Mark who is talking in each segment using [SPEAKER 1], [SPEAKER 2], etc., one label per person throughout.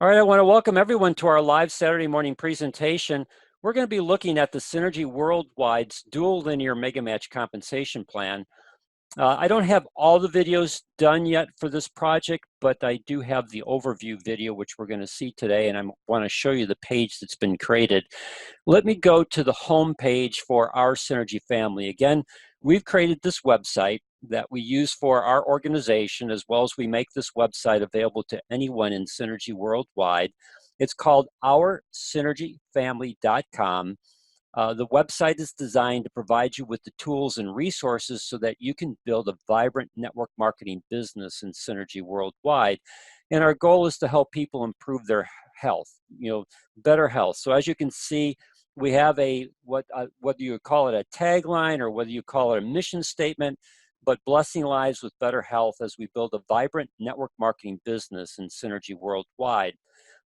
[SPEAKER 1] All right, I want to welcome everyone to our live Saturday morning presentation. We're going to be looking at the Synergy Worldwide's dual linear mega match compensation plan. I don't have all the videos done yet for this project, but I do have the overview video, which we're going to see today, and I want to show you the page that's been created. Let me go to the home page for our Synergy family. Again, we've created this website that we use for our organization, as well as we make this website available to anyone in Synergy Worldwide. It's called OurSynergyFamily.com. The website is designed to provide you with the tools and resources so that you can build a vibrant network marketing business in Synergy Worldwide. And our goal is to help people improve their health, better health. So as you can see, we have whether you call it a tagline or whether you call it a mission statement, but blessing lives with better health as we build a vibrant network marketing business in Synergy Worldwide.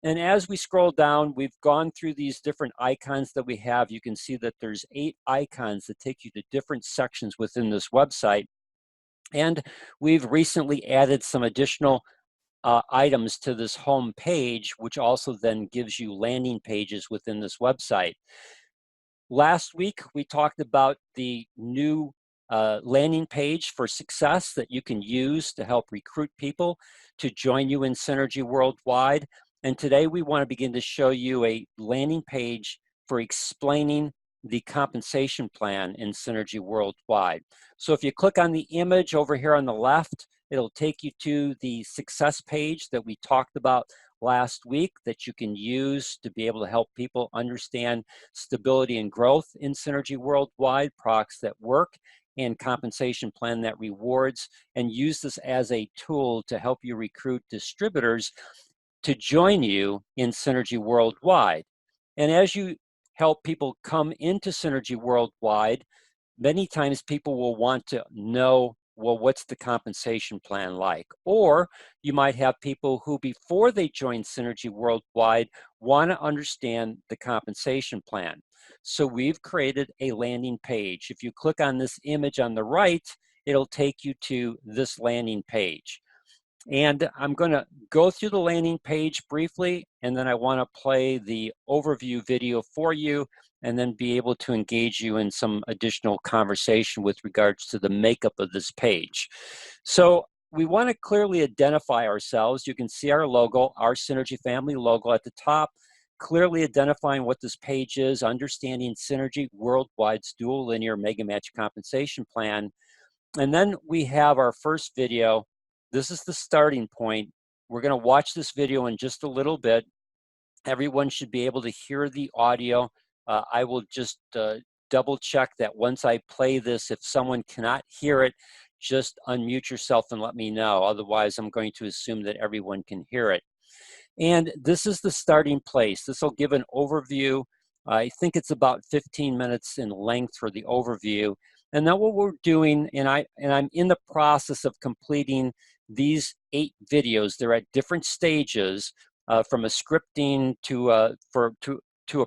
[SPEAKER 1] And as we scroll down, we've gone through these different icons that we have. You can see that there's 8 icons that take you to different sections within this website. And we've recently added some additional items to this home page, which also then gives you landing pages within this website. Last week, we talked about the new landing page for success that you can use to help recruit people to join you in Synergy Worldwide. And today we want to begin to show you a landing page for explaining the compensation plan in Synergy Worldwide. So if you click on the image over here on the left, it'll take you to the success page that we talked about last week that you can use to be able to help people understand stability and growth in Synergy Worldwide, products that work, and compensation plan that rewards, and use this as a tool to help you recruit distributors to join you in Synergy Worldwide. And as you help people come into Synergy Worldwide, many times people will want to know, well, what's the compensation plan like? Or you might have people who, before they join Synergy Worldwide, want to understand the compensation plan. So we've created a landing page. If you click on this image on the right, it'll take you to this landing page. And I'm going to go through the landing page briefly, and then I want to play the overview video for you, and then be able to engage you in some additional conversation with regards to the makeup of this page. So we want to clearly identify ourselves. You can see our logo, our Synergy Family logo at the top, clearly identifying what this page is, understanding Synergy Worldwide's dual linear mega match compensation plan. And then we have our first video. This is the starting point. We're going to watch this video in just a little bit. Everyone should be able to hear the audio. I will just double check that once I play this, if someone cannot hear it, just unmute yourself and let me know. Otherwise, I'm going to assume that everyone can hear it. And this is the starting place. This will give an overview. I think it's about 15 minutes in length for the overview. And then what we're doing, and I'm in the process of completing these 8 videos. They're at different stages, from a scripting to a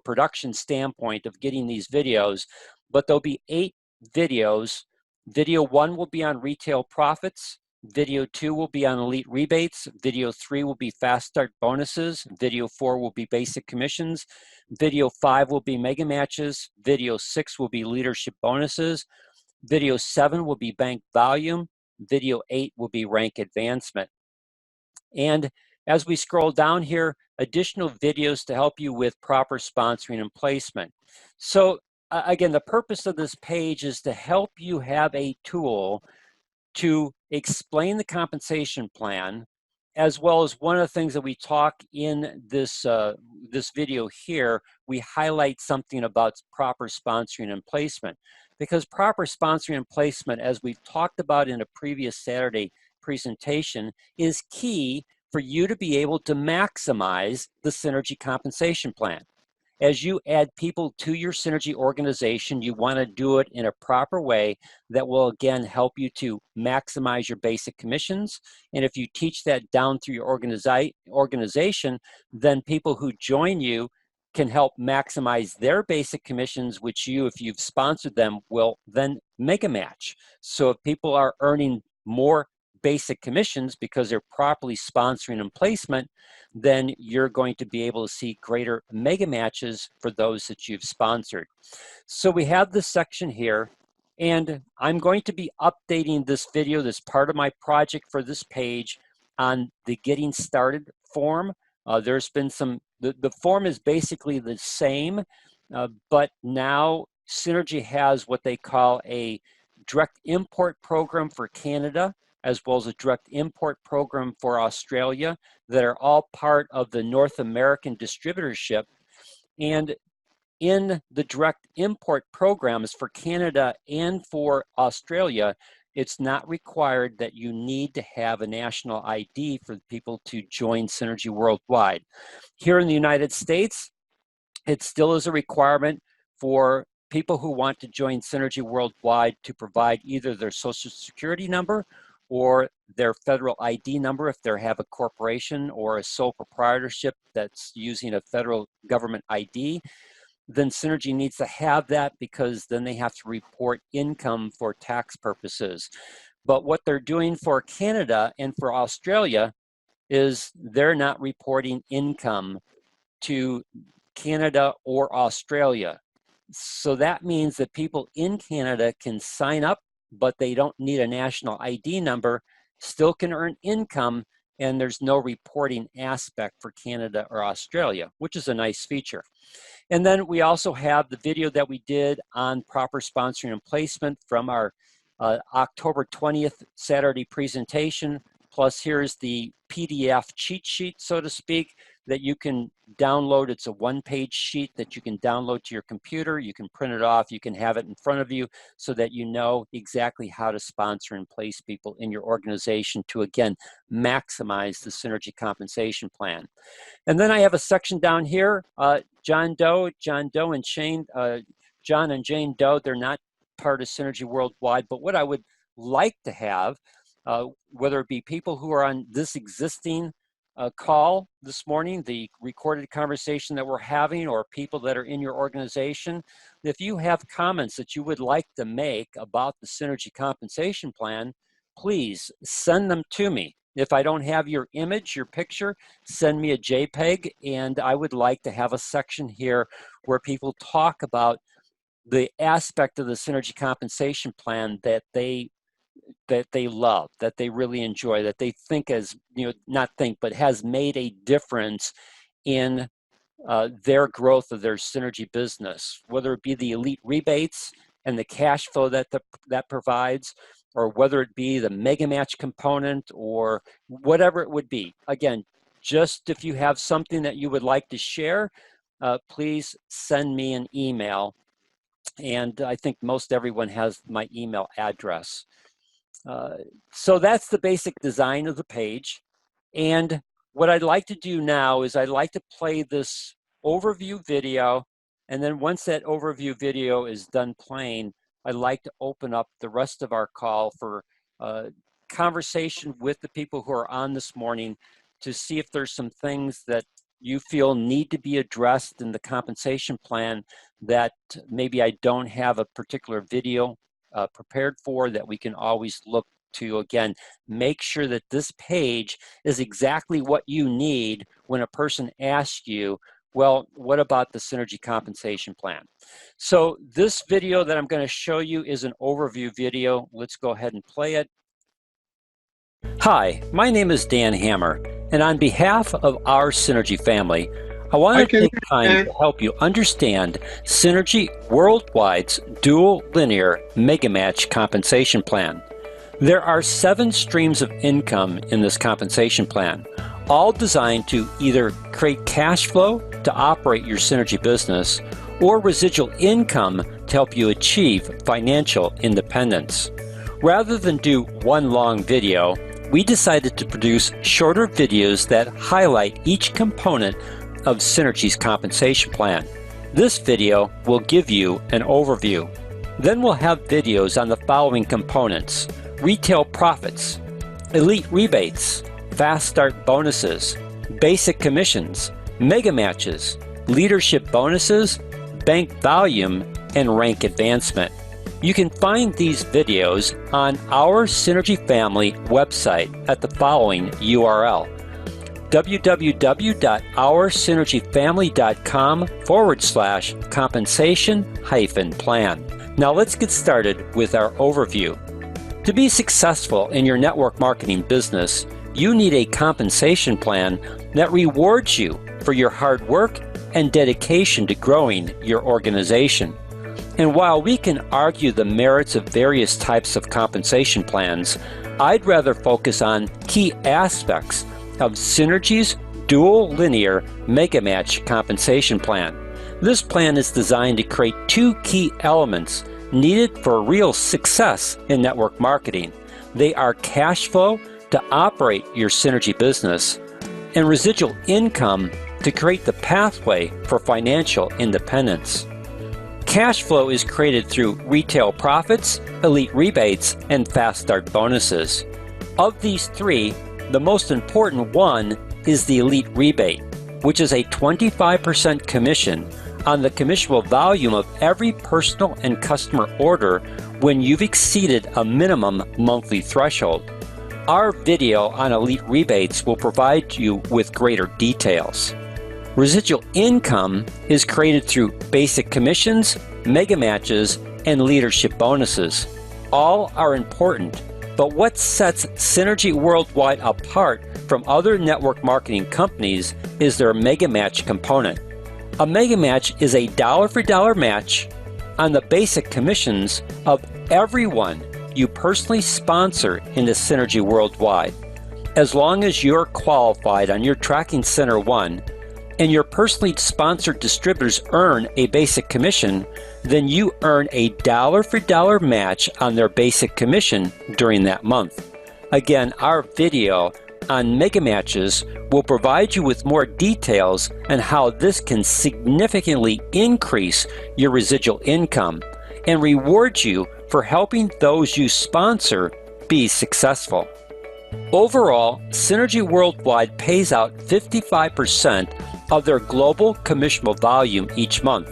[SPEAKER 1] production standpoint of getting these videos. But there'll be 8 videos. Video 1 will be on retail profits. Video 2 will be on elite rebates. Video 3 will be fast start bonuses. Video 4 will be basic commissions. Video 5 will be mega matches. Video 6 will be leadership bonuses. Video 7 will be bank volume. Video 8 will be rank advancement. And as we scroll down here, additional videos to help you with proper sponsoring and placement. So again, the purpose of this page is to help you have a tool to explain the compensation plan, as well as one of the things that we talk in this video here, we highlight something about proper sponsoring and placement. Because proper sponsoring and placement, as we've talked about in a previous Saturday presentation, is key for you to be able to maximize the Synergy compensation plan. As you add people to your Synergy organization, you want to do it in a proper way that will, again, help you to maximize your basic commissions. And if you teach that down through your organization, then people who join you can help maximize their basic commissions, which you, if you've sponsored them, will then make a match. So if people are earning more basic commissions because they're properly sponsoring and placement, then you're going to be able to see greater mega matches for those that you've sponsored. So we have this section here, and I'm going to be updating this video, this part of my project for this page, on the getting started form. There's been some, the form is basically the same, but now Synergy has what they call a direct import program for Canada, as well as a direct import program for Australia, that are all part of the North American distributorship. And in the direct import programs for Canada and for Australia, it's not required that you need to have a national ID for people to join Synergy Worldwide. Here in the United States, it still is a requirement for people who want to join Synergy Worldwide to provide either their Social Security number or their federal ID number if they have a corporation or a sole proprietorship that's using a federal government ID. Then Synergy needs to have that, because then they have to report income for tax purposes. But what they're doing for Canada and for Australia is they're not reporting income to Canada or Australia. So that means that people in Canada can sign up, but they don't need a national ID number, still can earn income, and there's no reporting aspect for Canada or Australia, which is a nice feature. And then we also have the video that we did on proper sponsoring and placement from our October 20th Saturday presentation. Plus here's the PDF cheat sheet, so to speak, that you can download. It's a one-page sheet that you can download to your computer. You can print it off. You can have it in front of you so that you know exactly how to sponsor and place people in your organization to, again, maximize the Synergy compensation plan. And then I have a section down here, John Doe and Shane, John and Jane Doe, they're not part of Synergy Worldwide, but what I would like to have, whether it be people who are on this existing call this morning, the recorded conversation that we're having, or people that are in your organization, if you have comments that you would like to make about the Synergy compensation plan, please send them to me. If I don't have your image, your picture, send me a JPEG, and I would like to have a section here where people talk about the aspect of the Synergy compensation plan that they love, that they really enjoy, that they think as, not think, but has made a difference in their growth of their Synergy business, whether it be the elite rebates and the cash flow that that provides, or whether it be the mega match component, or whatever it would be. Again, just if you have something that you would like to share, please send me an email. And I think most everyone has my email address. So that's the basic design of the page. And what I'd like to do now is I'd like to play this overview video. And then once that overview video is done playing, I'd like to open up the rest of our call for conversation with the people who are on this morning to see if there's some things that you feel need to be addressed in the compensation plan that maybe I don't have a particular video prepared for, that we can always look to, again, make sure that this page is exactly what you need when a person asks you, well, what about the Synergy compensation plan? So this video that I'm going to show you is an overview video. Let's go ahead and play it. Hi, my name is Dan Hammer, and on behalf of our Synergy family, I want to take time to help you understand Synergy Worldwide's dual linear mega match compensation plan. There are 7 streams of income in this compensation plan, all designed to either create cash flow to operate your Synergy business, or residual income to help you achieve financial independence. Rather than do one long video, we decided to produce shorter videos that highlight each component of Synergy's compensation plan. This video will give you an overview. Then we'll have videos on the following components: retail profits, elite rebates, fast start bonuses, basic commissions, mega matches, leadership bonuses, bank volume, and rank advancement. You can find these videos on our Synergy Family website at the following URL: www.oursynergyfamily.com/compensation-plan. Now let's get started with our overview. To be successful in your network marketing business, you need a compensation plan that rewards you for your hard work and dedication to growing your organization. And while we can argue the merits of various types of compensation plans, I'd rather focus on key aspects of Synergy's dual linear mega match compensation plan. This plan is designed to create two key elements needed for real success in network marketing. They are cash flow to operate your Synergy business and residual income to create the pathway for financial independence. Cash flow is created through retail profits, elite rebates, and fast start bonuses. Of these three, the most important one is the elite rebate, which is a 25% commission on the commissionable volume of every personal and customer order when you've exceeded a minimum monthly threshold. Our video on elite rebates will provide you with greater details. Residual income is created through basic commissions, mega matches, and leadership bonuses. All are important, but what sets Synergy Worldwide apart from other network marketing companies is their mega match component. A mega match is a dollar-for-dollar match on the basic commissions of everyone you personally sponsor into Synergy Worldwide. As long as you're qualified on your Tracking Center 1 and your personally sponsored distributors earn a basic commission, then you earn a dollar-for-dollar match on their basic commission during that month. Again, our video on mega matches will provide you with more details on how this can significantly increase your residual income and reward you for helping those you sponsor be successful. Overall, Synergy Worldwide pays out 55% of their global commissionable volume each month,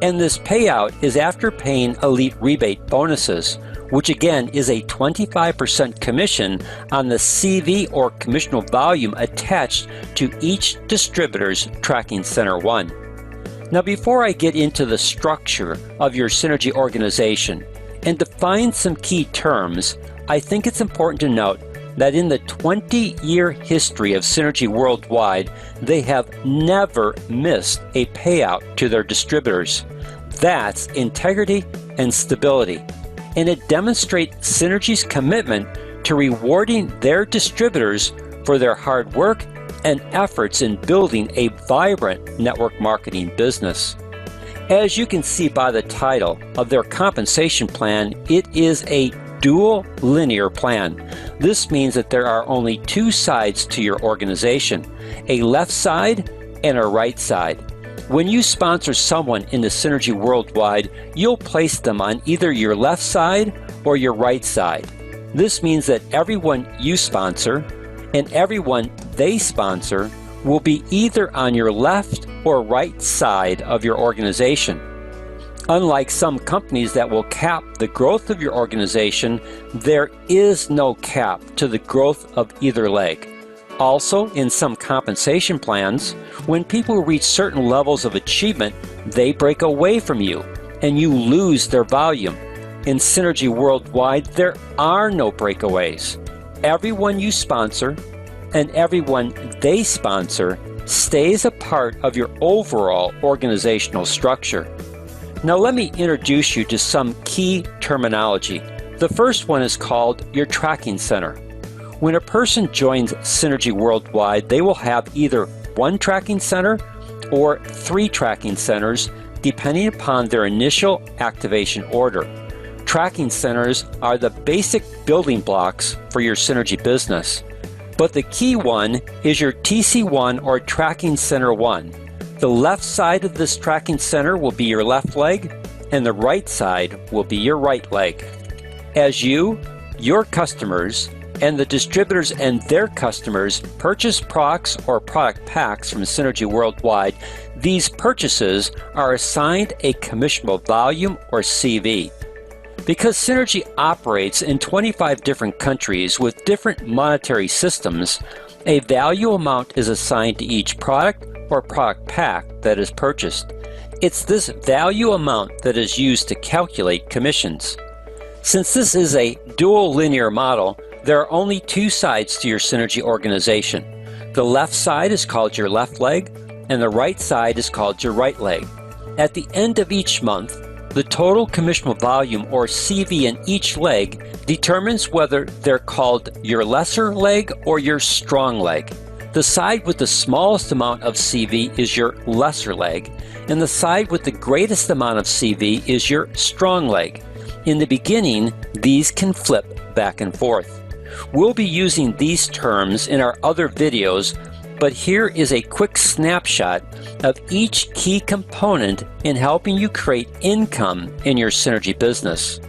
[SPEAKER 1] and this payout is after paying elite rebate bonuses, which again is a 25% commission on the CV or commissionable volume attached to each distributor's Tracking Center 1. Now, before I get into the structure of your Synergy organization and define some key terms, I think it's important to note that in the 20-year history of Synergy Worldwide, they have never missed a payout to their distributors. That's integrity and stability, and it demonstrates Synergy's commitment to rewarding their distributors for their hard work and efforts in building a vibrant network marketing business. As you can see by the title of their compensation plan, it is a dual linear plan. This means that there are only two sides to your organization, a left side and a right side. When you sponsor someone in the Synergy Worldwide, you'll place them on either your left side or your right side. This means that everyone you sponsor and everyone they sponsor will be either on your left or right side of your organization. Unlike some companies that will cap the growth of your organization, there is no cap to the growth of either leg. Also, in some compensation plans, when people reach certain levels of achievement, they break away from you and you lose their volume. In Synergy Worldwide, there are no breakaways. Everyone you sponsor and everyone they sponsor stays a part of your overall organizational structure. Now let me introduce you to some key terminology. The first one is called your Tracking Center. When a person joins Synergy Worldwide, they will have either one tracking center or 3 tracking centers, depending upon their initial activation order. Tracking centers are the basic building blocks for your Synergy business. But the key one is your TC1 or Tracking Center 1. The left side of this tracking center will be your left leg, and the right side will be your right leg. As you, your customers, and the distributors and their customers purchase products or product packs from Synergy Worldwide, these purchases are assigned a commissionable volume or CV. Because Synergy operates in 25 different countries with different monetary systems, a value amount is assigned to each product or product pack that is purchased. It's this value amount that is used to calculate commissions. Since this is a dual linear model, there are only two sides to your Synergy organization. The left side is called your left leg, and the right side is called your right leg. At the end of each month, the total commissionable volume, or CV, in each leg determines whether they're called your lesser leg or your strong leg. The side with the smallest amount of CV is your lesser leg, and the side with the greatest amount of CV is your strong leg. In the beginning, these can flip back and forth. We'll be using these terms in our other videos, but here is a quick snapshot of each key component in helping you create income in your Synergy business.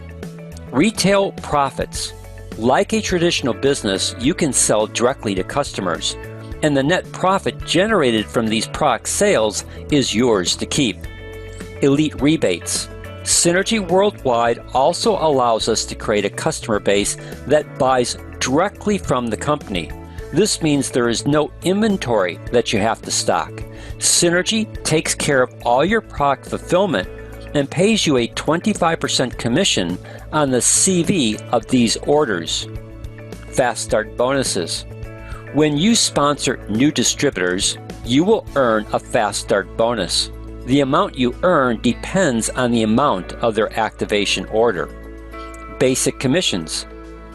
[SPEAKER 1] Retail profits. Like a traditional business, you can sell directly to customers, and the net profit generated from these product sales is yours to keep. Elite rebates. Synergy Worldwide also allows us to create a customer base that buys directly from the company. This means there is no inventory that you have to stock. Synergy takes care of all your product fulfillment and pays you a 25% commission on the CV of these orders. Fast Start bonuses. When you sponsor new distributors, you will earn a Fast Start bonus. The amount you earn depends on the amount of their activation order. Basic commissions.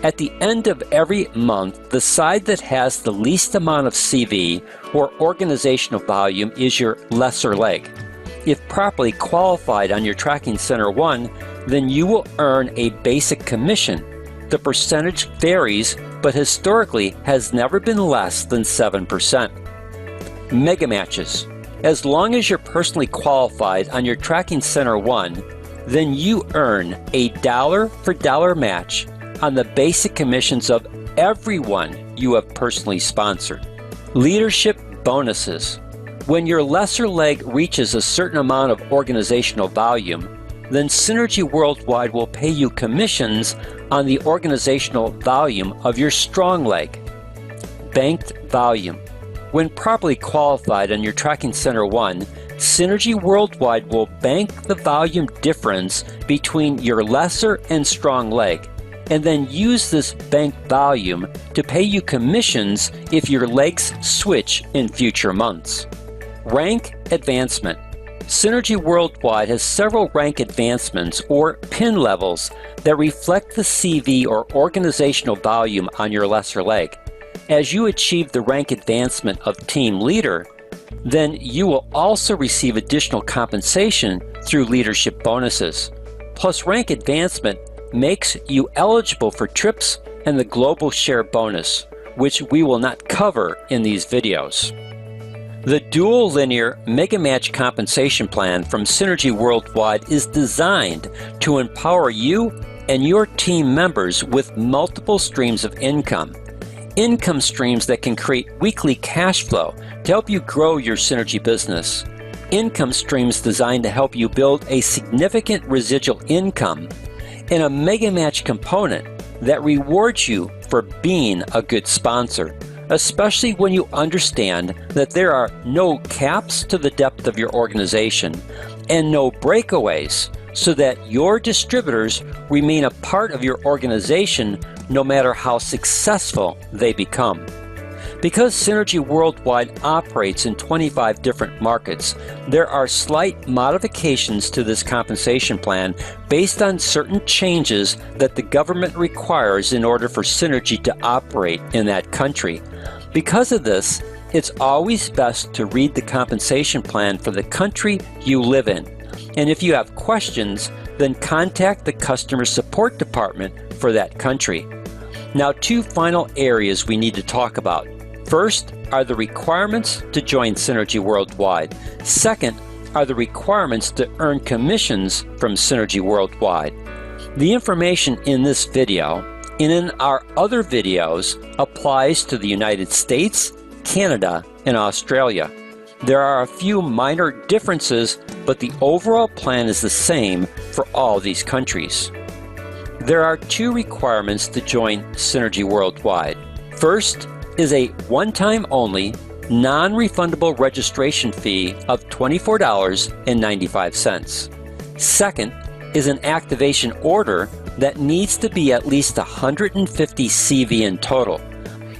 [SPEAKER 1] At the end of every month, the side that has the least amount of CV or organizational volume is your lesser leg. If properly qualified on your Tracking Center 1, then you will earn a basic commission. The percentage varies, but historically has never been less than 7%. Mega matches. As long as you're personally qualified on your Tracking Center 1, then you earn a dollar-for-dollar match on the basic commissions of everyone you have personally sponsored. Leadership bonuses. When your lesser leg reaches a certain amount of organizational volume, then Synergy Worldwide will pay you commissions on the organizational volume of your strong leg. Banked volume. When properly qualified on your Tracking Center 1, Synergy Worldwide will bank the volume difference between your lesser and strong leg, and then use this banked volume to pay you commissions if your legs switch in future months. Rank advancement. Synergy Worldwide has several rank advancements, or PIN levels, that reflect the CV or organizational volume on your lesser leg. As you achieve the rank advancement of team leader, then you will also receive additional compensation through leadership bonuses. Plus, rank advancement makes you eligible for trips and the global share bonus, which we will not cover in these videos. The dual linear mega match compensation plan from Synergy Worldwide is designed to empower you and your team members with multiple streams of income. Income streams that can create weekly cash flow to help you grow your Synergy business. Income streams designed to help you build a significant residual income, and a mega match component that rewards you for being a good sponsor, especially when you understand that there are no caps to the depth of your organization and no breakaways, so that your distributors remain a part of your organization no matter how successful they become. Because Synergy Worldwide operates in 25 different markets, there are slight modifications to this compensation plan based on certain changes that the government requires in order for Synergy to operate in that country. Because of this, it's always best to read the compensation plan for the country you live in. And if you have questions, then contact the customer support department for that country. Now, two final areas we need to talk about. First are the requirements to join Synergy Worldwide. Second are the requirements to earn commissions from Synergy Worldwide. The information in this video and in our other videos applies to the United States, Canada, and Australia. There are a few minor differences, but the overall plan is the same for all these countries. There are two requirements to join Synergy Worldwide. First is a one-time only, non-refundable registration fee of $24.95. Second is an activation order that needs to be at least 150 CV in total.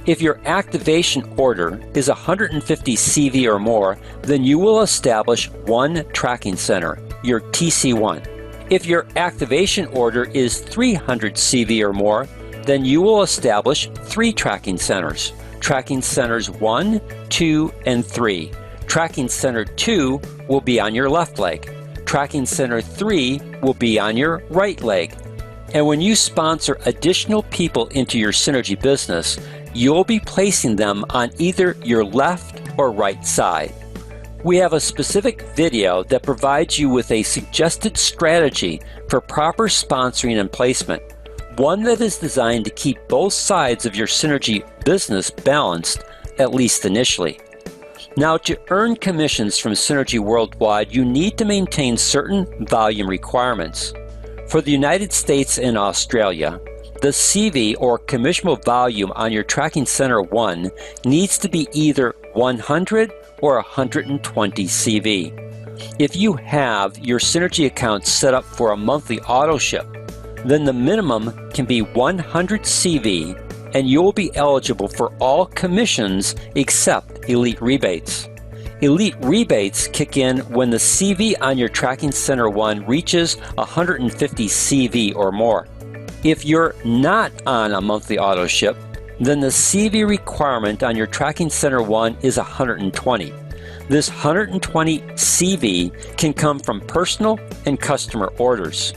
[SPEAKER 1] If your activation order is 150 CV or more, then you will establish one tracking center, your TC1. If your activation order is 300 CV or more, then you will establish 3 tracking centers. Tracking centers 1, 2, and 3. Tracking center 2 will be on your left leg. Tracking center 3 will be on your right leg. And when you sponsor additional people into your Synergy business, you'll be placing them on either your left or right side. We have a specific video that provides you with a suggested strategy for proper sponsoring and placement, one that is designed to keep both sides of your Synergy business balanced, at least initially. Now, to earn commissions from Synergy Worldwide, you need to maintain certain volume requirements. For the United States and Australia, the CV or commissionable volume on your tracking center 1 needs to be either 100 or 120 CV. If you have your Synergy account set up for a monthly auto ship, then the minimum can be 100 CV and you'll be eligible for all commissions except elite rebates. Elite rebates kick in when the CV on your tracking center 1 reaches 150 CV or more. If you're not on a monthly auto ship, then the CV requirement on your tracking center 1 is 120. This 120 CV can come from personal and customer orders.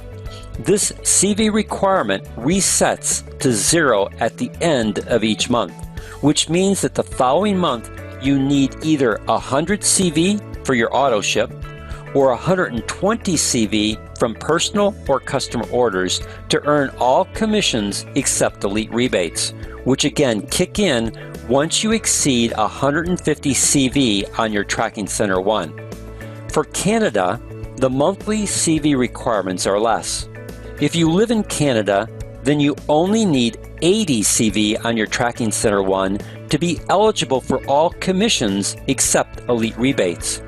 [SPEAKER 1] This CV requirement resets to 0 at the end of each month, which means that the following month you need either 100 CV for your auto ship or 120 CV from personal or customer orders to earn all commissions except elite rebates, which again kick in once you exceed 150 CV on your tracking center 1. For Canada, the monthly CV requirements are less. If you live in Canada, then you only need 80 CV on your tracking center 1 to be eligible for all commissions except elite rebates.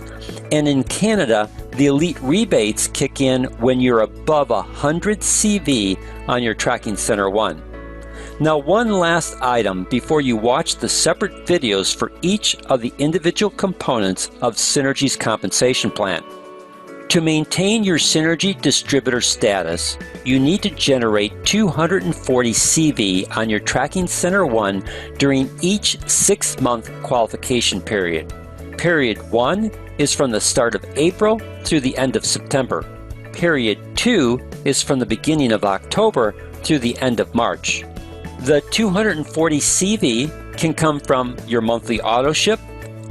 [SPEAKER 1] And in Canada, the elite rebates kick in when you're above 100 CV on your tracking center 1. Now, one last item before you watch the separate videos for each of the individual components of Synergy's compensation plan. To maintain your Synergy distributor status, you need to generate 240 CV on your tracking center 1 during each 6-month qualification period. Period 1 is from the start of April through the end of September. Period 2 is from the beginning of October through the end of March. The 240 CV can come from your monthly auto ship,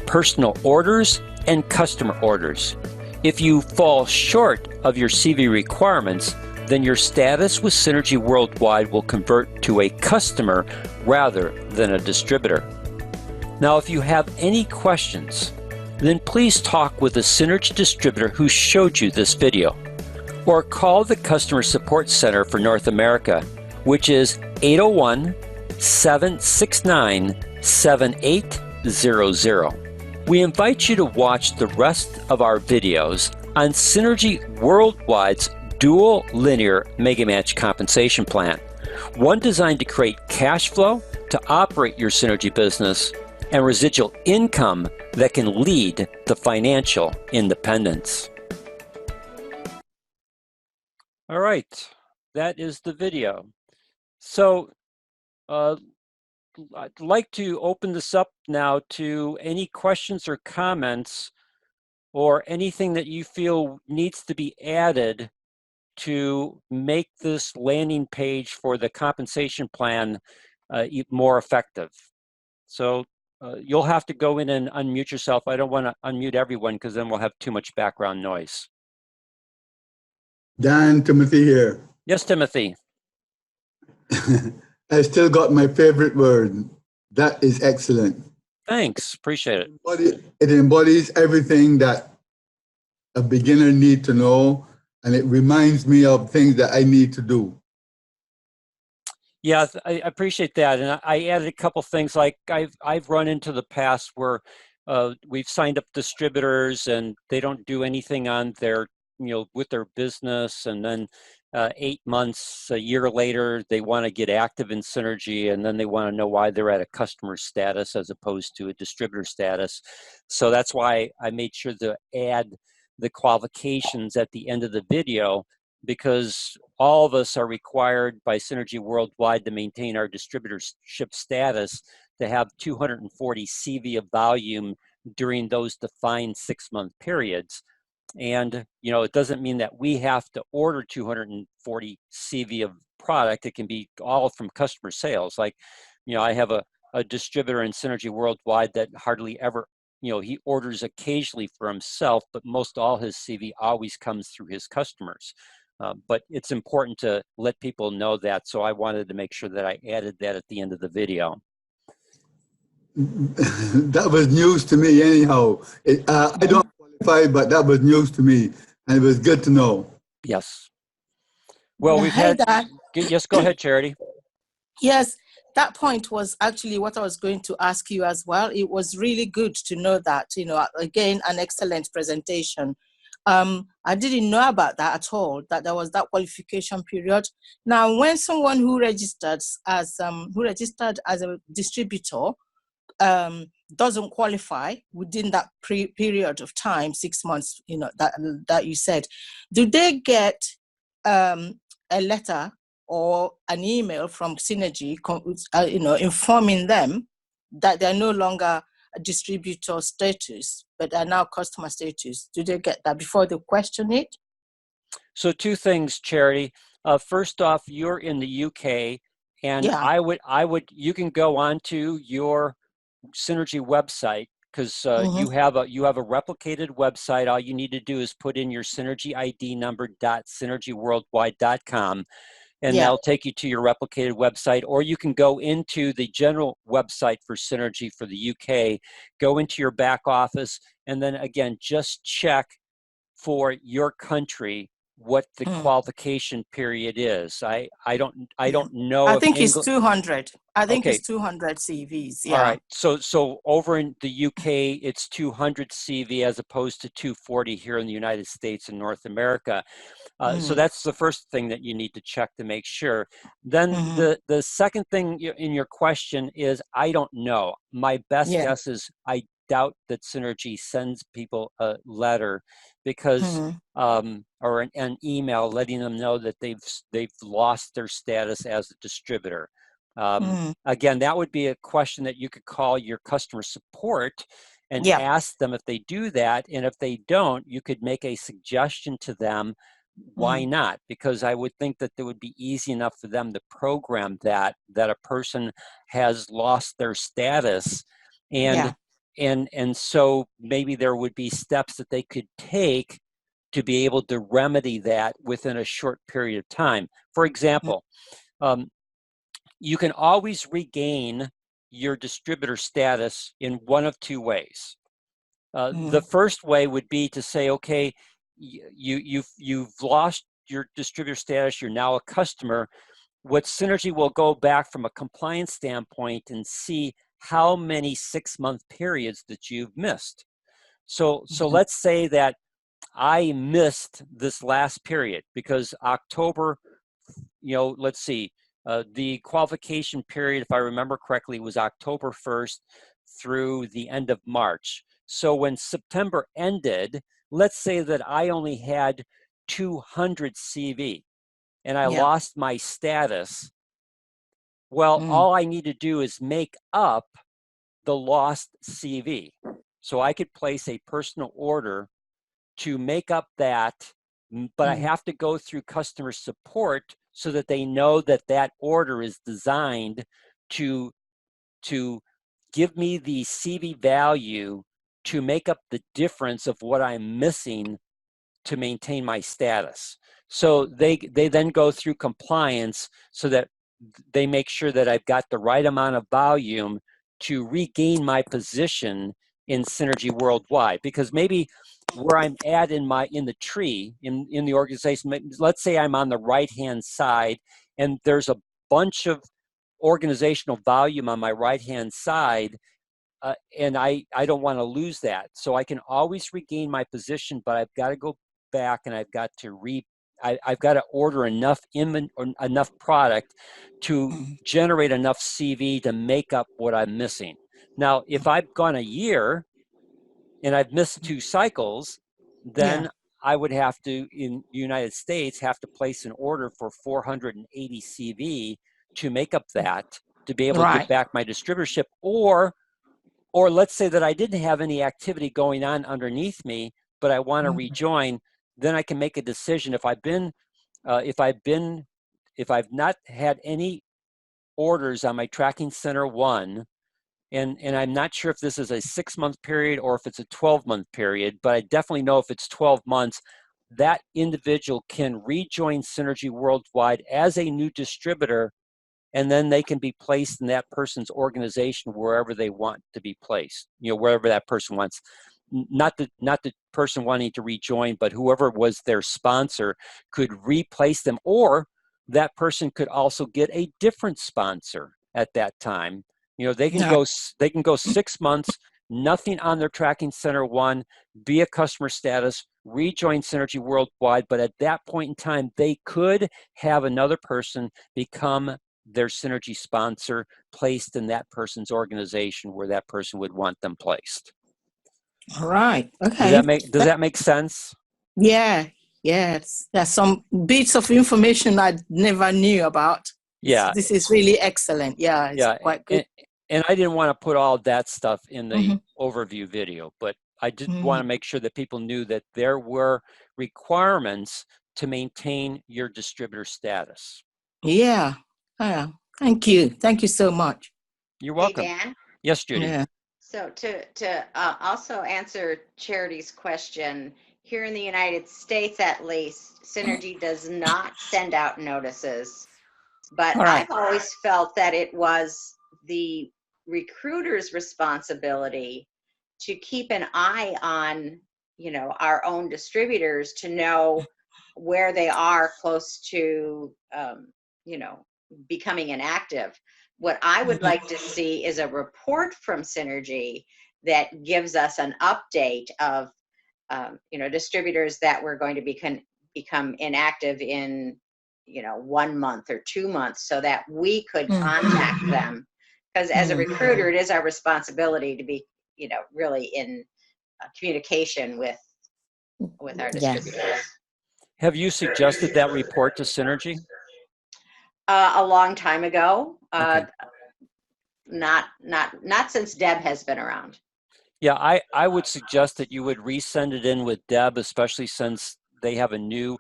[SPEAKER 1] personal orders, and customer orders. If you fall short of your CV requirements, then your status with Synergy Worldwide will convert to a customer rather than a distributor. Now, if you have any questions, then please talk with the Synergy distributor who showed you this video, or call the Customer Support Center for North America, which is 801-769-7800. We invite you to watch the rest of our videos on Synergy Worldwide's dual linear mega match compensation plan, one designed to create cash flow to operate your Synergy business and residual income that can lead to financial independence. All right, that is the video. So I'd like to open this up now to any questions or comments or anything that you feel needs to be added to make this landing page for the compensation plan more effective. So you'll have to go in and unmute yourself. I don't want to unmute everyone because then we'll have too much background noise.
[SPEAKER 2] Dan, Timothy here.
[SPEAKER 1] Yes, Timothy.
[SPEAKER 2] I still got my favorite word. That is excellent.
[SPEAKER 1] Thanks, appreciate it.
[SPEAKER 2] It embodies everything that a beginner needs to know, and it reminds me of things that I need to do.
[SPEAKER 1] Yeah, I appreciate that, and I added a couple things. Like I've run into the past where we've signed up distributors and they don't do anything on their, with their business, and then 8 months, a year later, they want to get active in Synergy, and then they want to know why they're at a customer status as opposed to a distributor status. So that's why I made sure to add the qualifications at the end of the video, because all of us are required by Synergy Worldwide to maintain our distributorship status to have 240 CV of volume during those defined 6-month periods. And, it doesn't mean that we have to order 240 CV of product. It can be all from customer sales. Like, I have a distributor in Synergy Worldwide that hardly ever, he orders occasionally for himself, but most all his CV always comes through his customers. But it's important to let people know that. So I wanted to make sure that I added that at the end of the video.
[SPEAKER 2] That was news to me anyhow. I don't qualify, but that was news to me, and it was good to know.
[SPEAKER 1] Yes. Well,
[SPEAKER 3] Yeah,
[SPEAKER 1] we've
[SPEAKER 3] hey,
[SPEAKER 1] had,
[SPEAKER 3] Dad.
[SPEAKER 1] yes, go ahead, Charity.
[SPEAKER 3] Yes, that point was actually what I was going to ask you as well. It was really good to know that, again, an excellent presentation. I didn't know about that at all, that there was that qualification period. Now, when someone who registered as a distributor doesn't qualify within that period of time, 6 months, that you said, do they get a letter or an email from Synergy, informing them that they're no longer a distributor status, but are now customer status? Do they get that before they question it?
[SPEAKER 1] So two things, Charity. First off, you're in the UK, and
[SPEAKER 3] Yeah.
[SPEAKER 1] you can go onto your Synergy website, because you
[SPEAKER 3] Mm-hmm.
[SPEAKER 1] have a replicated website. All you need to do is put in your Synergy ID number .synergyworldwide.com, and
[SPEAKER 3] Yeah.
[SPEAKER 1] that'll take you to your replicated website. Or you can go into the general website for Synergy for the UK, go into your back office, and then again, just check for your country what the qualification period is. I don't know
[SPEAKER 3] I
[SPEAKER 1] if
[SPEAKER 3] think it's
[SPEAKER 1] England.
[SPEAKER 3] 200. I think
[SPEAKER 1] Okay.
[SPEAKER 3] it's 200 CVs.
[SPEAKER 1] All
[SPEAKER 3] Yeah.
[SPEAKER 1] right. So over in the UK, it's 200 CV as opposed to 240 here in the United States and North America. So that's the first thing that you need to check to make sure. Then the second thing in your question is, I don't know. My best
[SPEAKER 3] Yeah.
[SPEAKER 1] guess is I doubt that Synergy sends people a letter, because or an email letting them know that they've lost their status as a distributor. Again, that would be a question that you could call your customer support and
[SPEAKER 3] Yeah.
[SPEAKER 1] ask them if they do that. And if they don't, you could make a suggestion to them. Why not? Because I would think that it would be easy enough for them to program that a person has lost their status, and
[SPEAKER 3] Yeah.
[SPEAKER 1] and so maybe there would be steps that they could take to be able to remedy that within a short period of time. For example, you can always regain your distributor status in one of two ways. The first way would be to say, okay, you've lost your distributor status, you're now a customer. What Synergy will go back from a compliance standpoint and see how many 6-month periods that you've missed. So let's say that I missed this last period because October, let's see, the qualification period, if I remember correctly, was October 1st through the end of March. So when September ended, let's say that I only had 200 CV and I
[SPEAKER 3] Yeah.
[SPEAKER 1] lost my status. Well, all I need to do is make up the lost CV. So I could place a personal order to make up that, but I have to go through customer support so that they know that that order is designed to give me the CV value to make up the difference of what I'm missing to maintain my status. So they then go through compliance so that they make sure that I've got the right amount of volume to regain my position in Synergy Worldwide. Because maybe where I'm at in the tree in the organization, let's say I'm on the right hand side and there's a bunch of organizational volume on my right-hand side, and I don't want to lose that. So I can always regain my position, but I've got to go back and I've got to I've got to order enough enough product to generate enough CV to make up what I'm missing. Now, if I've gone a year and I've missed 2 cycles, then I would have to, in the United States, have to place an order for 480 CV to make up that, to be able to get back my distributorship. Or let's say that I didn't have any activity going on underneath me, but I want to rejoin, then I can make a decision. If I've not had any orders on my tracking center 1, and I'm not sure if this is a 6-month period or if it's a 12-month period, but I definitely know if it's 12 months, that individual can rejoin Synergy Worldwide as a new distributor, and then they can be placed in that person's organization wherever they want to be placed, wherever that person wants. Not the person wanting to rejoin, but whoever was their sponsor could replace them, or that person could also get a different sponsor at that time. They can go 6 months, nothing on their tracking center 1, be a customer status, rejoin Synergy Worldwide, but at that point in time, they could have another person become their Synergy sponsor, placed in that person's organization where that person would want them placed.
[SPEAKER 3] All right. Okay.
[SPEAKER 1] Does that make sense?
[SPEAKER 3] Yeah. Yes. There's some bits of information I never knew about.
[SPEAKER 1] Yeah.
[SPEAKER 3] This is really excellent. Yeah. It's quite good.
[SPEAKER 1] And I didn't want to put all that stuff in the overview video, but I did want to make sure that people knew that there were requirements to maintain your distributor status.
[SPEAKER 3] Yeah. Thank you. Thank you so much.
[SPEAKER 1] You're welcome.
[SPEAKER 4] Hey, Dan?
[SPEAKER 1] Yes, Judy.
[SPEAKER 3] Yeah.
[SPEAKER 4] So to also answer Charity's question, here in the United States, at least, Synergy does not send out notices. But I've always felt that it was the recruiter's responsibility to keep an eye on, our own distributors, to know where they are close to, becoming inactive. What I would like to see is a report from Synergy that gives us an update of, distributors that were going to become inactive in, 1 month or 2 months, so that we could contact them. Because as a recruiter, it is our responsibility to be, really in communication with our distributors.
[SPEAKER 1] Have you suggested that report to Synergy?
[SPEAKER 4] A long time ago.
[SPEAKER 1] Okay.
[SPEAKER 4] Not since Deb has been around.
[SPEAKER 1] Yeah, I would suggest that you would resend it in with Deb, especially since they have a new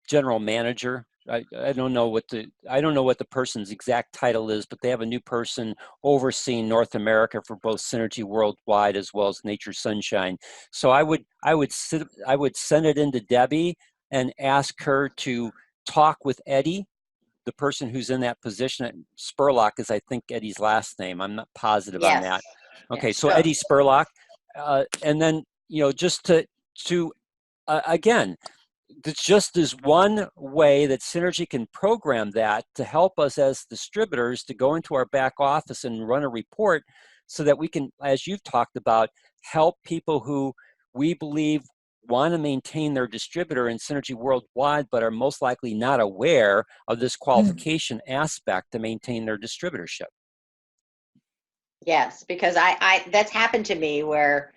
[SPEAKER 1] general manager. I don't know what the person's exact title is, but they have a new person overseeing North America for both Synergy Worldwide as well as Nature Sunshine. So I would send it into Debbie and ask her to talk with Eddie, the person who's in that position. Spurlock is, I think, Eddie's last name. I'm not positive on that. Okay,
[SPEAKER 4] yes,
[SPEAKER 1] so Eddie Spurlock, and then just to again. It's just as one way that Synergy can program that to help us as distributors to go into our back office and run a report so that we can, as you've talked about, help people who we believe want to maintain their distributor in Synergy Worldwide, but are most likely not aware of this qualification aspect to maintain their distributorship.
[SPEAKER 4] Yes, because I that's happened to me where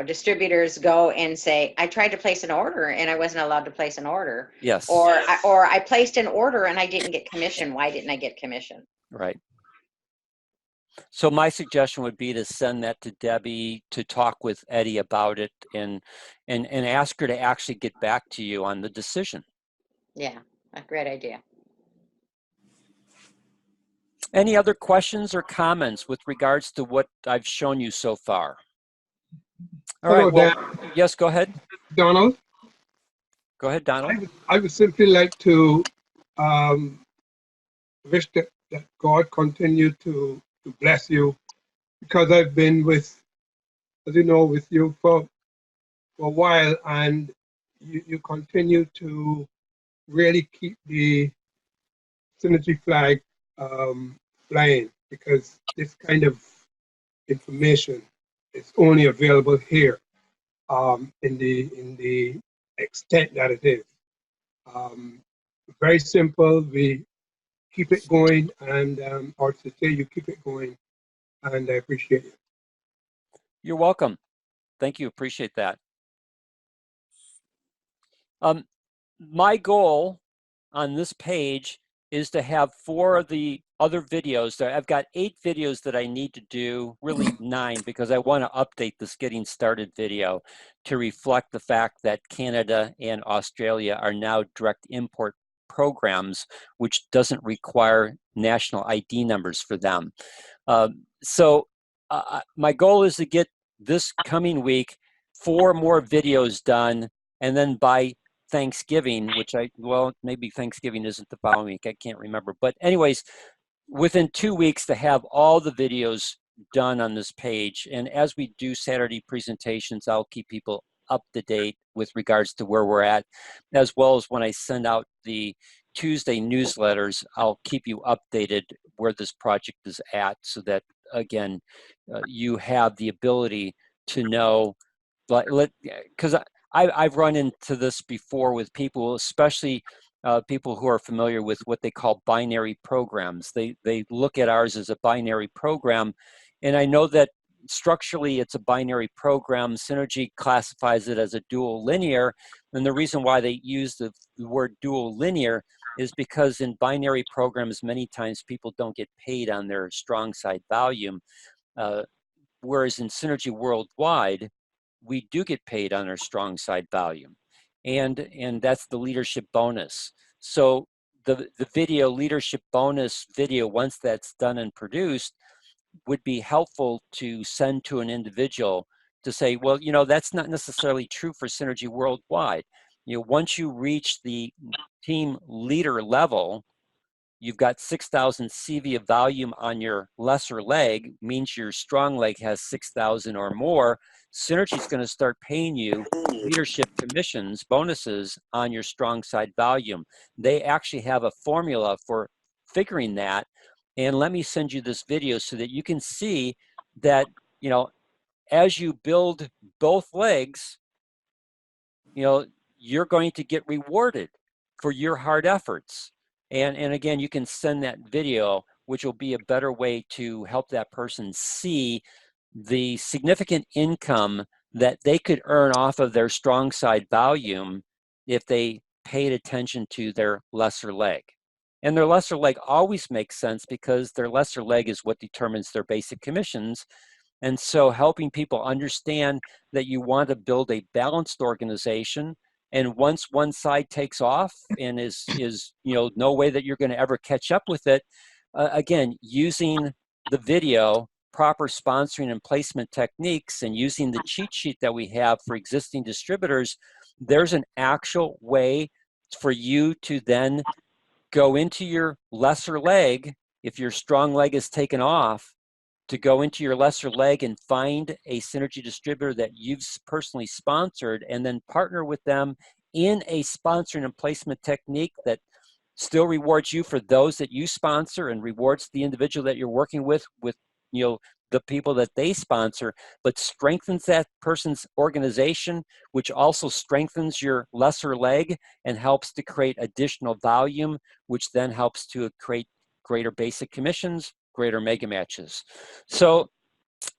[SPEAKER 4] distributors go and say, I tried to place an order and I wasn't allowed to place an order.
[SPEAKER 1] Yes.
[SPEAKER 4] Or I placed an order and I didn't get commission. Why didn't I get commission?
[SPEAKER 1] Right. So my suggestion would be to send that to Debbie to talk with Eddie about it and ask her to actually get back to you on the decision.
[SPEAKER 4] Yeah, a great idea.
[SPEAKER 1] Any other questions or comments with regards to what I've shown you so far? All right, well, yes, go ahead.
[SPEAKER 5] Donald?
[SPEAKER 1] Go ahead, Donald.
[SPEAKER 5] I would simply like to wish that God continue to bless you, because I've been with you for a while, and you continue to really keep the Synergy flag flying, because this kind of information is only available here in the extent that it is. Um, Very simple. We keep it going, and or to say you keep it going, and I appreciate it.
[SPEAKER 1] You're welcome. Thank you. Appreciate that. My goal on this page is to have 4 of the other videos. I've got 8 videos that I need to do, really 9, because I want to update this getting started video to reflect the fact that Canada and Australia are now direct import programs, which doesn't require national ID numbers for them. My goal is to get this coming week 4 more videos done, and then by Thanksgiving, which well, maybe Thanksgiving isn't the following week, I can't remember. But anyways, within 2 weeks to have all the videos done on this page. And as we do Saturday presentations, I'll keep people up to date with regards to where we're at, as well as when I send out the Tuesday newsletters, I'll keep you updated where this project is at, so that, again, you have the ability to know, because I've run into this before with people, especially people who are familiar with what they call binary programs. They look at ours as a binary program, and I know that structurally it's a binary program. Synergy classifies it as a dual linear, and the reason why they use the word dual linear is because in binary programs, many times people don't get paid on their strong side volume, whereas in Synergy Worldwide, we do get paid on our strong side volume, and that's the leadership bonus. So the video leadership bonus video, once that's done and produced, would be helpful to send to an individual to say, well, that's not necessarily true for Synergy Worldwide. Once you reach the team leader level, you've got 6,000 CV of volume on your lesser leg, means your strong leg has 6,000 or more. Synergy is going to start paying you leadership commissions, bonuses on your strong side volume. They actually have a formula for figuring that. And let me send you this video so that you can see that, as you build both legs, you're going to get rewarded for your hard efforts. And again, you can send that video, which will be a better way to help that person see the significant income that they could earn off of their strong side volume if they paid attention to their lesser leg. And their lesser leg always makes sense, because their lesser leg is what determines their basic commissions. And so helping people understand that you want to build a balanced organization, and once one side takes off and is no way that you're going to ever catch up with it, again, using the video, proper sponsoring and placement techniques, and using the cheat sheet that we have for existing distributors, there's an actual way for you to then go into your lesser leg, if your strong leg is taken off, to go into your lesser leg and find a Synergy distributor that you've personally sponsored, and then partner with them in a sponsoring and placement technique that still rewards you for those that you sponsor, and rewards the individual that you're working with the people that they sponsor, but strengthens that person's organization, which also strengthens your lesser leg and helps to create additional volume, which then helps to create greater basic commissions, greater mega matches. So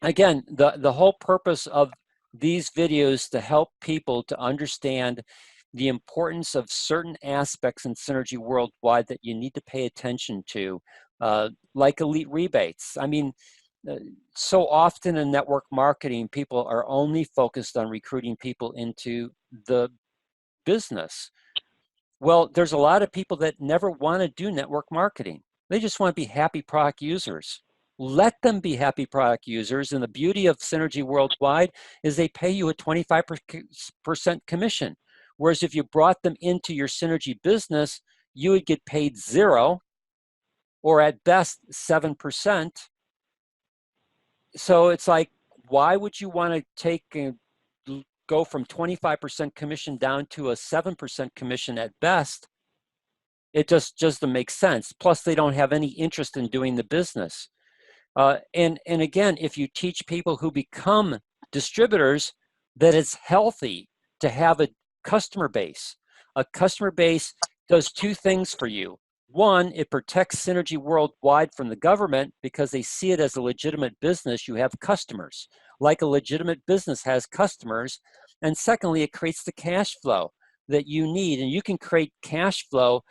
[SPEAKER 1] again, the whole purpose of these videos to help people to understand the importance of certain aspects in Synergy Worldwide that you need to pay attention to, like elite rebates. I mean, so often in network marketing, people are only focused on recruiting people into the business. Well, there's a lot of people that never want to do network marketing. They just want to be happy product users. Let them be happy product users. And the beauty of Synergy Worldwide is they pay you a 25% commission. Whereas if you brought them into your Synergy business, you would get paid 0, or at best 7%. So it's like, why would you want to go from 25% commission down to a 7% commission at best, It just doesn't make sense. Plus, they don't have any interest in doing the business. And again, if you teach people who become distributors that it's healthy to have a customer base does two things for you. One, it protects Synergy worldwide from the government because they see it as a legitimate business. You have customers, like a legitimate business has customers. And secondly, it creates the cash flow that you need. And you can create cash flow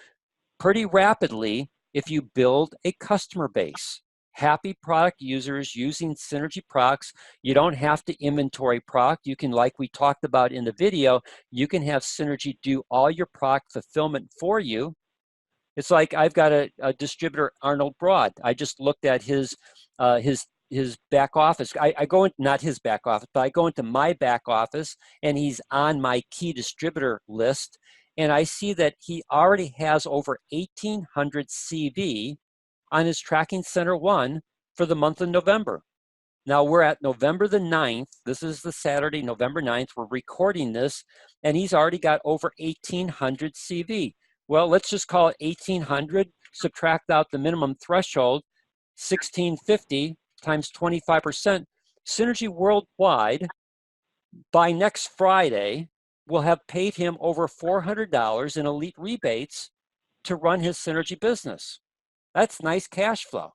[SPEAKER 1] pretty rapidly if you build a customer base. Happy product users using Synergy products. You don't have to inventory product. You can, like we talked about in the video, you can have Synergy do all your product fulfillment for you. It's like I've got a distributor, Arnold Broad. I just looked at his back office. I go into, not his back office, but I go into my back office and he's on my key distributor list. And I see that he already has over 1,800 CV on his Tracking Center 1 for the month of November. Now we're at November the 9th. This is the Saturday, November 9th. We're recording this, and he's already got over 1,800 CV. Well, let's just call it 1,800, subtract out the minimum threshold, 1,650 times 25%. Synergy Worldwide, by next Friday, will have paid him over $400 in elite rebates to run his Synergy business. That's nice cash flow.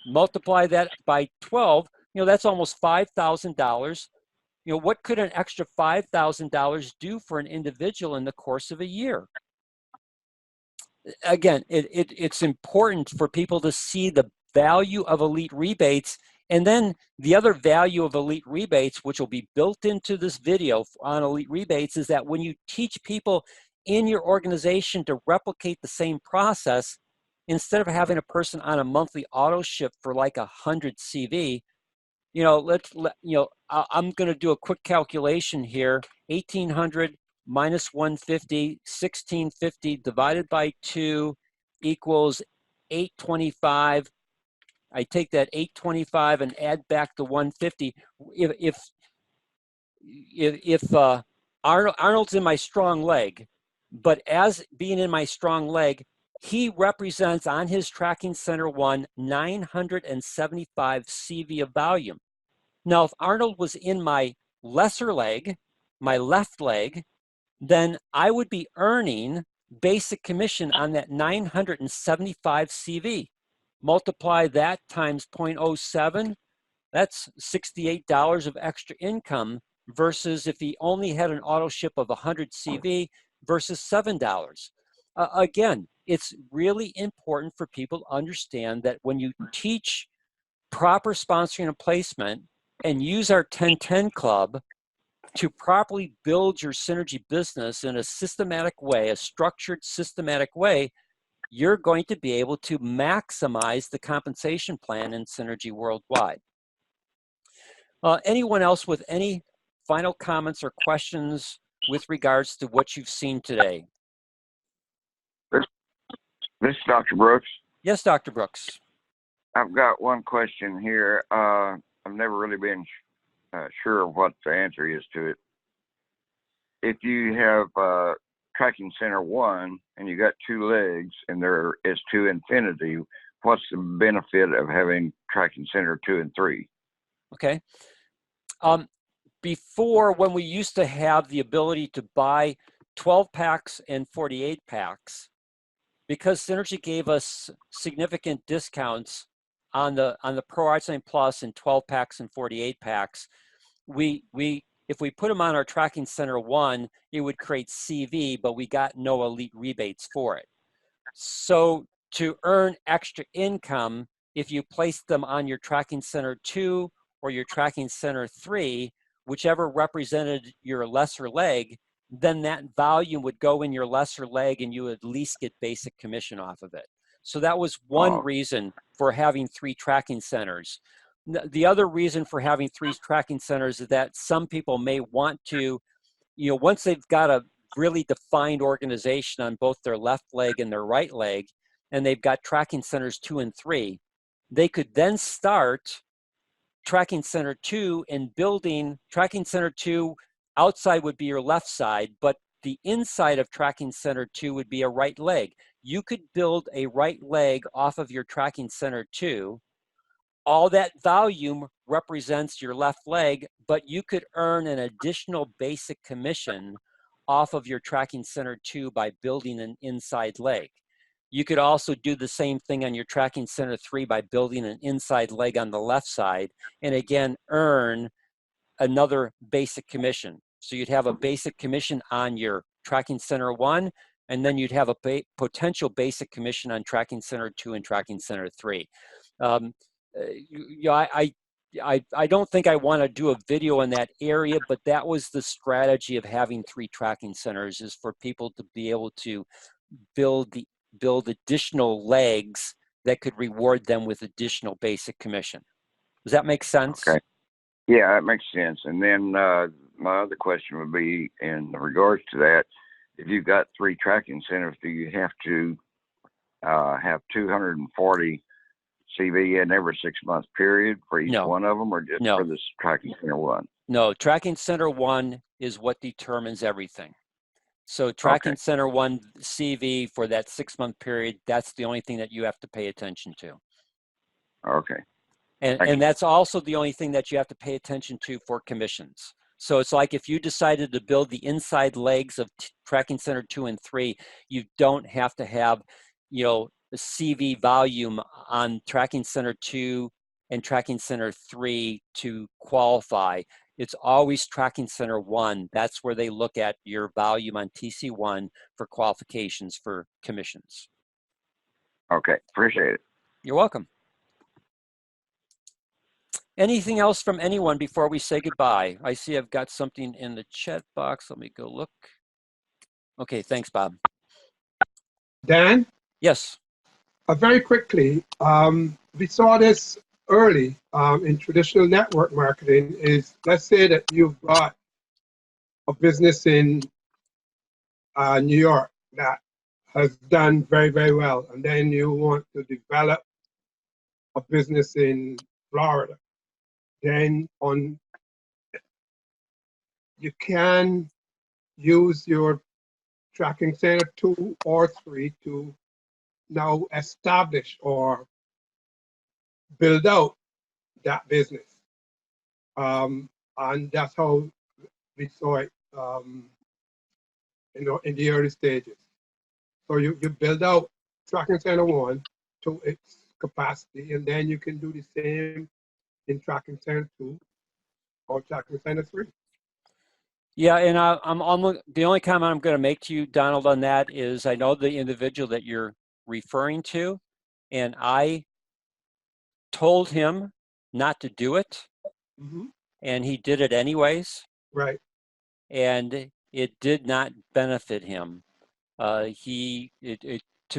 [SPEAKER 1] Multiply that by 12, that's almost $5,000. What could an extra $5,000 do for an individual in the course of a year? Again, it's important for people to see the value of elite rebates. And then the other value of elite rebates, which will be built into this video on elite rebates, is that when you teach people in your organization to replicate the same process, instead of having a person on a monthly auto ship for like 100 CV, I'm going to do a quick calculation here. 1,800 minus 150, 1,650 divided by 2 equals 825. I take that 825 and add back the 150. If Arnold's in my strong leg, but as being in my strong leg, he represents on his Tracking Center 1 975 CV of volume. Now, if Arnold was in my lesser leg, my left leg, then I would be earning basic commission on that 975 CV. Multiply that times 0.07, that's $68 of extra income versus if he only had an auto ship of 100 CV versus $7. Again, it's really important for people to understand that when you teach proper sponsoring and placement and use our 10-10 club to properly build your Synergy business in a systematic way, a structured, systematic way, you're going to be able to maximize the compensation plan in Synergy worldwide. Anyone else with any final comments or questions with regards to what you've seen today?
[SPEAKER 6] This is Dr. Brooks.
[SPEAKER 1] Yes, Dr. Brooks.
[SPEAKER 6] I've got one question here. I've never really been sure of what the answer is to it. If you have Tracking Center 1 and you got 2 legs and there is to infinity, what's the benefit of having Tracking Center 2 and 3?
[SPEAKER 1] Okay. Before, when we used to have the ability to buy 12 packs and 48 packs, because Synergy gave us significant discounts on the Pro Artsign Plus and 12 packs and 48 packs, if we put them on our Tracking Center 1, it would create CV, but we got no elite rebates for it. So to earn extra income, if you place them on your Tracking Center 2 or your Tracking Center 3, whichever represented your lesser leg, then that volume would go in your lesser leg and you would at least get basic commission off of it. So that was one reason for having 3 tracking centers. The other reason for having 3 tracking centers is that some people may want to, once they've got a really defined organization on both their left leg and their right leg, and they've got tracking centers 2 and 3, they could then start Tracking Center 2 and building Tracking Center 2. Outside would be your left side, but the inside of tracking center 2 would be a right leg. You could build a right leg off of your tracking center 2. All that volume represents your left leg, but you could earn an additional basic commission off of your tracking center 2 by building an inside leg. You could also do the same thing on your tracking center 3 by building an inside leg on the left side, and again, earn another basic commission. So you'd have a basic commission on your tracking center 1, and then you'd have a potential basic commission on tracking center 2 and tracking center 3. I don't think I want to do a video in that area, but that was the strategy of having 3 tracking centers, is for people to be able to build additional legs that could reward them with additional basic commission. Does that make sense?
[SPEAKER 6] Okay. Yeah, that makes sense. And then my other question would be in regards to that: if you've got 3 tracking centers, do you have to have 240 CV in every 6-month period for each one of them, or just for this tracking center 1?
[SPEAKER 1] No, tracking center 1 is what determines everything. So tracking center 1 CV for that 6-month period, that's the only thing that you have to pay attention to.
[SPEAKER 6] Okay.
[SPEAKER 1] And that's also the only thing that you have to pay attention to for commissions. So it's like if you decided to build the inside legs of tracking center 2 and 3, you don't have to have, the CV volume on tracking center 2 and tracking center 3 to qualify. It's always tracking center 1. That's where they look at your volume on TC1 for qualifications for commissions.
[SPEAKER 6] Okay, appreciate it.
[SPEAKER 1] You're welcome. Anything else from anyone before we say goodbye? I see I've got something in the chat box. Let me go look. Okay, thanks, Bob.
[SPEAKER 5] Dan?
[SPEAKER 1] Yes.
[SPEAKER 5] Very quickly, we saw this early in traditional network marketing. Is, let's say that you've got a business in New York that has done very, very well, and then you want to develop a business in Florida. Then you can use your tracking center 2 or 3 to now establish or build out that business. And that's how we saw it in the early stages. So you build out tracking center 1 to its capacity, and then you can do the same in tracking center 2 or tracking center 3.
[SPEAKER 1] Yeah, and the only comment I'm going to make to you, Donald, on that is I know the individual that you're referring to, and I told him not to do it, and he did it anyways.
[SPEAKER 5] Right.
[SPEAKER 1] And it did not benefit him. To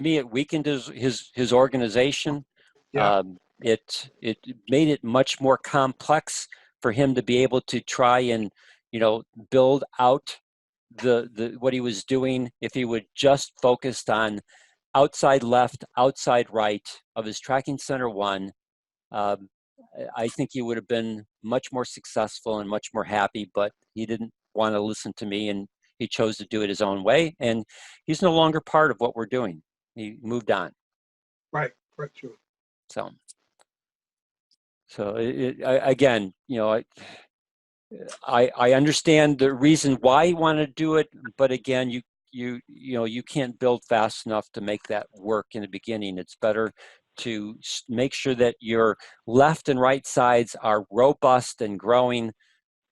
[SPEAKER 1] me, it weakened his organization.
[SPEAKER 5] Yeah.
[SPEAKER 1] It made it much more complex for him to be able to try and build out the what he was doing if he would just focused on outside left, outside right of his tracking center 1. I think he would have been much more successful and much more happy, but he didn't want to listen to me, and he chose to do it his own way, and he's no longer part of what we're doing. He moved on.
[SPEAKER 5] Right, quite true.
[SPEAKER 1] So again, I understand the reason why he wanted to do it, but again, you can't build fast enough to make that work in the beginning. It's better to make sure that your left and right sides are robust and growing.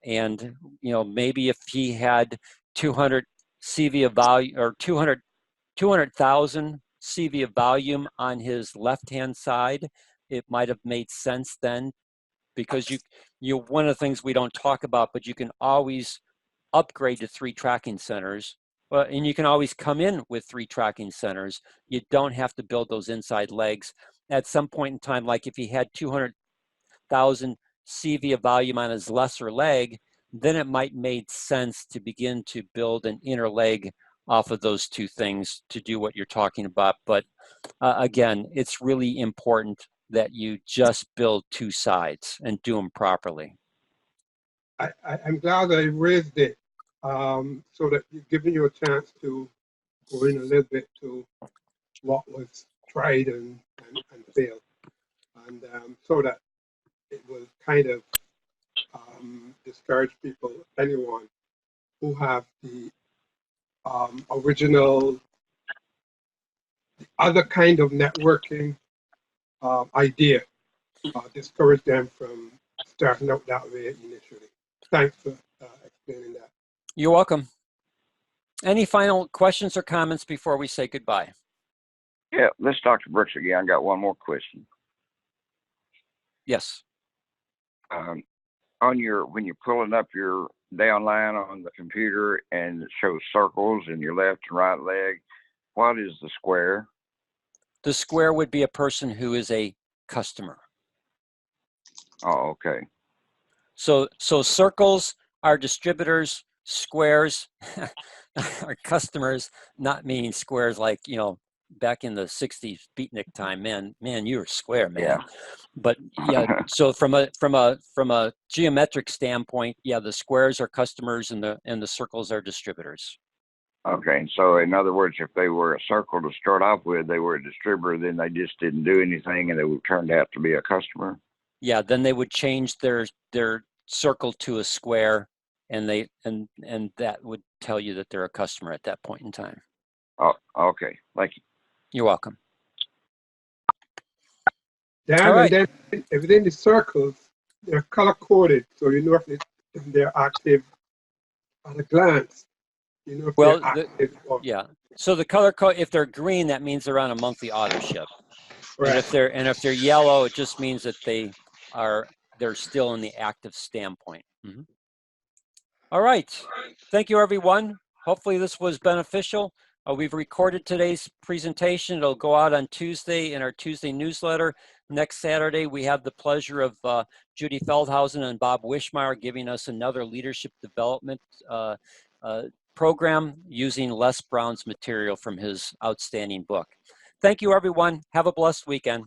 [SPEAKER 1] And maybe if he had 200 CV of volume or 200,000 CV of volume on his left-hand side, it might have made sense then, because one of the things we don't talk about, but you can always upgrade to 3 tracking centers. And you can always come in with 3 tracking centers. You don't have to build those inside legs. At some point in time, like if he had 200,000 CV of volume on his lesser leg, then it might make sense to begin to build an inner leg off of those 2 things to do what you're talking about. But again, it's really important that you just build 2 sides and do them properly.
[SPEAKER 5] I'm glad I raised it, so that you're giving you a chance to go in a little bit to what was tried and failed. And so that it will kind of discourage people, anyone who have the original, other kind of networking idea, discourage them from starting out that way initially. Thanks for explaining that.
[SPEAKER 1] You're welcome. Any final questions or comments before we say goodbye?
[SPEAKER 6] Yeah, let's Dr. Brooks again. I got one more question.
[SPEAKER 1] Yes.
[SPEAKER 6] On your, when you're pulling up your downline on the computer and it shows circles in your left and right leg, what is the square?
[SPEAKER 1] The square would be a person who is a customer.
[SPEAKER 6] Oh, okay.
[SPEAKER 1] So circles are distributors, squares are customers, not meaning squares like, you know, back in the 60s beatnik time, man, you were square, man.
[SPEAKER 6] Yeah.
[SPEAKER 1] But yeah, so from a geometric standpoint, yeah, the squares are customers and the circles are distributors.
[SPEAKER 6] Okay, so in other words, if they were a circle to start off with, they were a distributor, then they just didn't do anything and they turned out to be a customer?
[SPEAKER 1] Yeah, then they would change their circle to a square, and that would tell you that they're a customer at that point in time.
[SPEAKER 6] Oh, okay. Thank you.
[SPEAKER 1] You're welcome.
[SPEAKER 5] Dan,
[SPEAKER 1] All right.
[SPEAKER 5] and then within the circles, they're color coded, so you know if they're active at a glance. You know if they're active.
[SPEAKER 1] Yeah. So the color code, if they're green, that means they're on a monthly auto ship. Right. And if they're yellow, it just means that they're still in the active standpoint. Mm-hmm. All right. Thank you, everyone. Hopefully this was beneficial. We've recorded today's presentation. It'll go out on Tuesday in our Tuesday newsletter. Next Saturday, we have the pleasure of Judy Feldhausen and Bob Wishmeyer giving us another leadership development program using Les Brown's material from his outstanding book. Thank you, everyone. Have a blessed weekend.